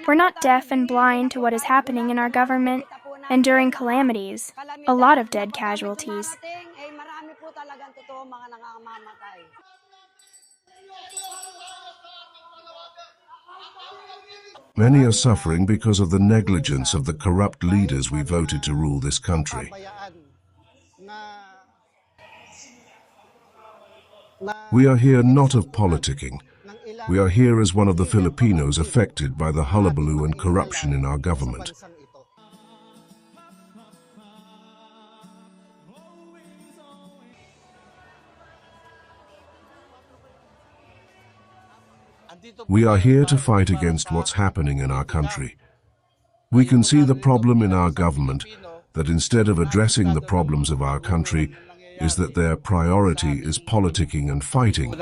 We're not deaf and blind to what is happening in our government, and during calamities, a lot of dead casualties. Many are suffering because of the negligence of the corrupt leaders we voted to rule this country. We are here not of politicking. We are here as one of the Filipinos affected by the hullabaloo and corruption in our government. We are here to fight against what's happening in our country. We can see the problem in our government, that instead of addressing the problems of our country, is that their priority is politicking and fighting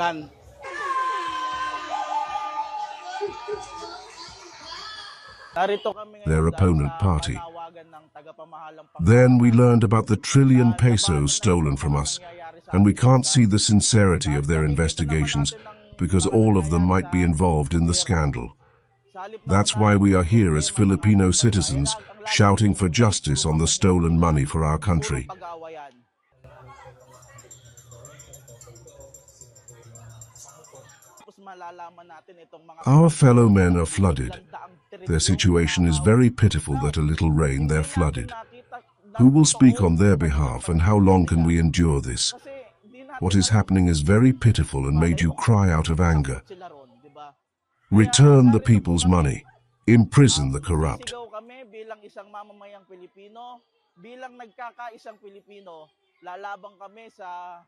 their opponent party. Then we learned about the 1 trillion pesos stolen from us, and we can't see the sincerity of their investigations because all of them might be involved in the scandal. That's why we are here as Filipino citizens, shouting for justice on the stolen money for our country. Our fellow men are flooded. Their situation is very pitiful that a little rain they're flooded. Who will speak on their behalf, and how long can we endure this? What is happening is very pitiful and made you cry out of anger. Return the people's money. Imprison the corrupt. Bilang nagkakaisang Pilipino, lalabang kami sa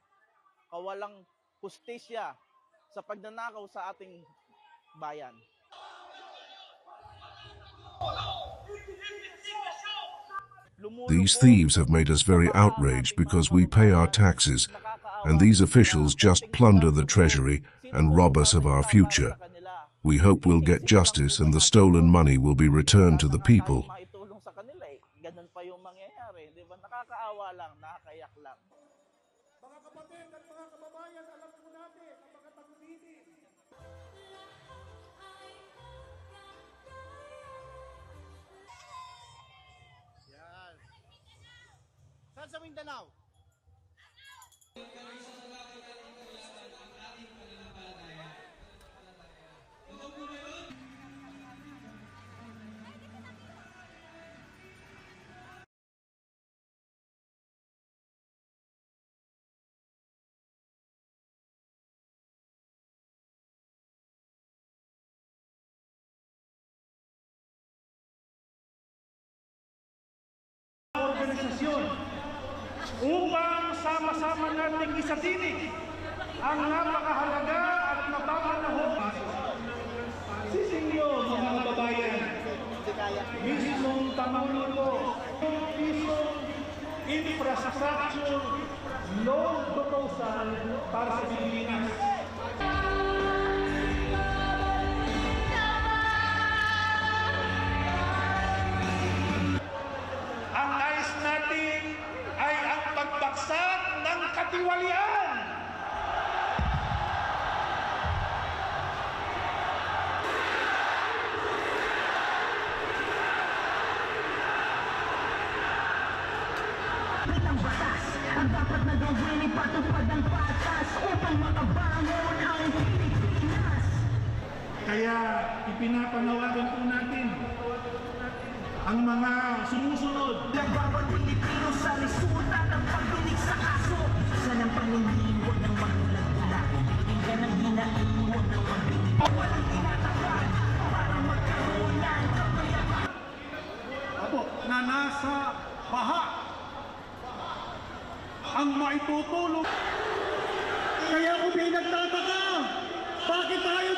kawalang hustisya sa pagnanakaw sa ating bayan. These thieves have made us very outraged because we pay our taxes, and these officials just plunder the treasury and rob us of our future. We hope we'll get justice and the stolen money will be returned to the people. Nakakaawa lang, nakakayak lang. Mga kapatid at mga kababayan, alam po natin ang mga tagubilin. Yan. Saan sa Mindanao? Organisasyon upang sama-sama nating isatinig ang napakahalaga at napapanahon. Sisingyo mga kababayan, mismong Pangulo ko, mismong infrastructure loan proposal para sa Pilipinas. Pagbagsak ng katiwalian. Ang batas, ang dapat na gawin ay patupad ang patas upang makabangon ang Pilipinas. Kaya ipinapanawagan po natin ang mga sumusunod. Bawat Pilipino sa resulta ng pagdinig sa kaso. Sanang pangingiwag ng magulat-ulat. Tinggan ang hinaiwag ng magbibig. Walang tinatapat para magkaroon ng kapayapaan. Apo, na nasa baha ang maitutulong. Kaya kung may nagtataka, bakit tayo